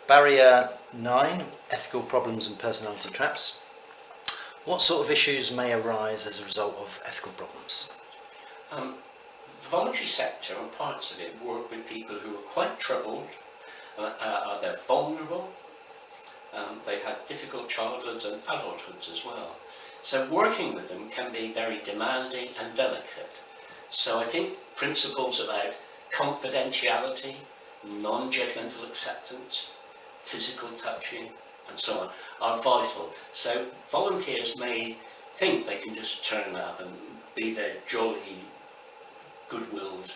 Barrier 9, ethical problems and personality traps. What sort of issues may arise as a result of ethical problems? The voluntary sector and parts of it work with people who are quite troubled, they're vulnerable, they've had difficult childhoods and adulthoods as well. So working with them can be very demanding and delicate. So I think principles about confidentiality, non-judgmental acceptance, physical touching and so on are vital. So volunteers may think they can just turn up and be their jolly, good-willed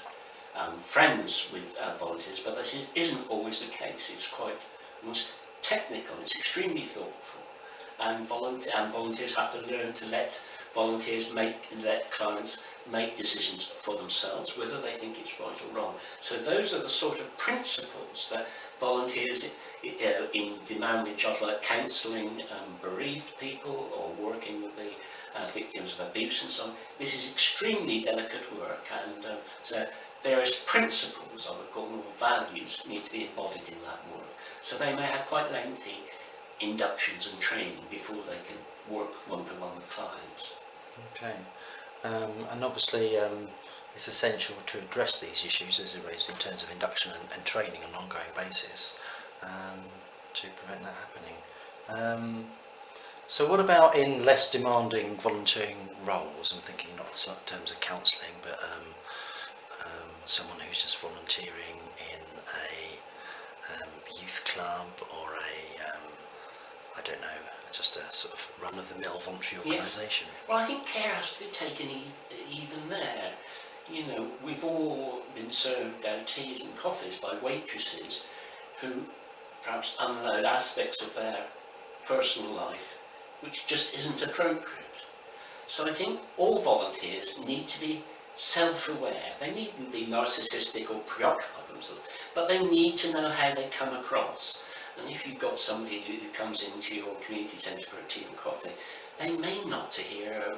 friends with volunteers, but this isn't always the case. It's quite almost technical, it's extremely thoughtful, and volunteers have to learn to let clients make decisions for themselves, whether they think it's right or wrong. So those are the sort of principles that volunteers in demanding jobs like counselling bereaved people or working with the victims of abuse and so on. This is extremely delicate work, and so various principles, I would call them, or values, need to be embodied in that work. So they may have quite lengthy inductions and training before they can work one-to-one with clients. Okay, and obviously it's essential to address these issues as it raised in terms of induction and training on an ongoing basis to prevent that happening. So what about in less demanding volunteering roles? I'm thinking not in terms of counselling, but someone who's just volunteering in a youth club or I don't know, just a sort of run-of-the-mill voluntary organisation. Yes. Well, I think care has to be taken even there. You know, we've all been served our teas and coffees by waitresses who perhaps unload aspects of their personal life which just isn't appropriate. So I think all volunteers need to be self-aware. They needn't be narcissistic or preoccupied with themselves, but they need to know how they come across. And if you've got somebody who comes into your community centre for a tea and coffee, they may not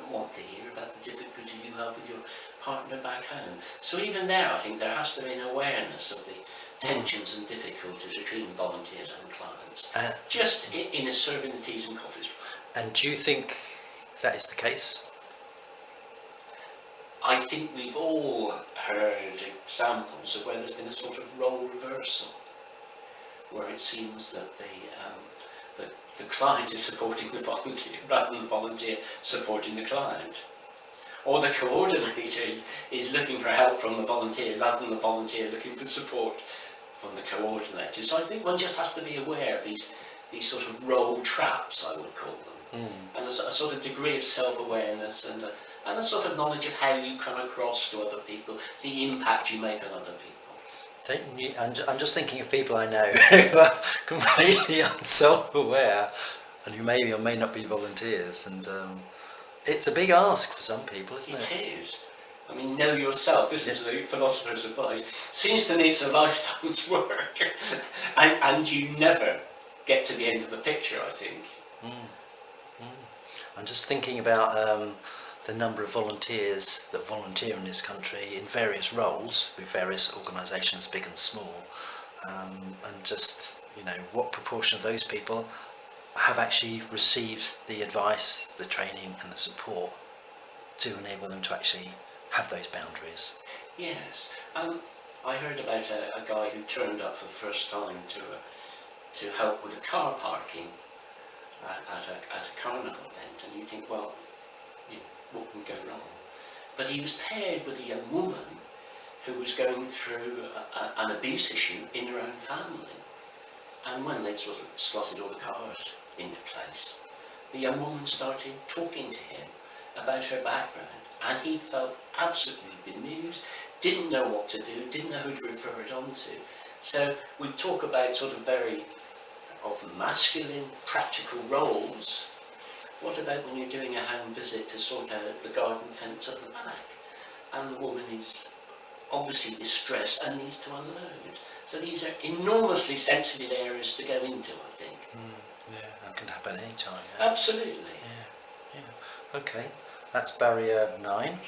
want to hear about the difficulties you have with your partner back home. So even there, I think there has to be an awareness of the tensions and difficulties between volunteers and clients, just in serving the teas and coffees. And do you think that is the case? I think we've all heard examples of where there's been a sort of role reversal, where it seems that the client is supporting the volunteer rather than the volunteer supporting the client. Or the coordinator is looking for help from the volunteer rather than the volunteer looking for support from the coordinator. So I think one just has to be aware of these sort of role traps, I would call them, and a sort of degree of self-awareness and a sort of knowledge of how you come across to other people, the impact you make on other people. I'm just thinking of people I know who are completely self-aware and who may or may not be volunteers, and it's a big ask for some people, isn't it? It is. I mean, know yourself. This is the philosopher's advice. Seems to me it's a lifetime's work, and you never get to the end of the picture, I think. I'm just thinking about the number of volunteers that volunteer in this country in various roles with various organisations, big and small, and just, you know, what proportion of those people have actually received the advice, the training and the support to enable them to actually have those boundaries. Yes, I heard about a guy who turned up for the first time to help with a car parking at a carnival event, and you think, well, you know, what can go wrong? But he was paired with a young woman who was going through an abuse issue in her own family, and when they'd sort of slotted all the cars into place, the young woman started talking to him about her background, and he felt absolutely bemused, didn't know what to do, didn't know who to refer it on to. So we talk about sort of very often masculine, practical roles. What about when you're doing a home visit to sort out the garden fence at the back, and the woman is obviously distressed and needs to unload? So these are enormously sensitive areas to go into, I think. Yeah, that can happen any time. Absolutely. Yeah. Okay, that's barrier 9.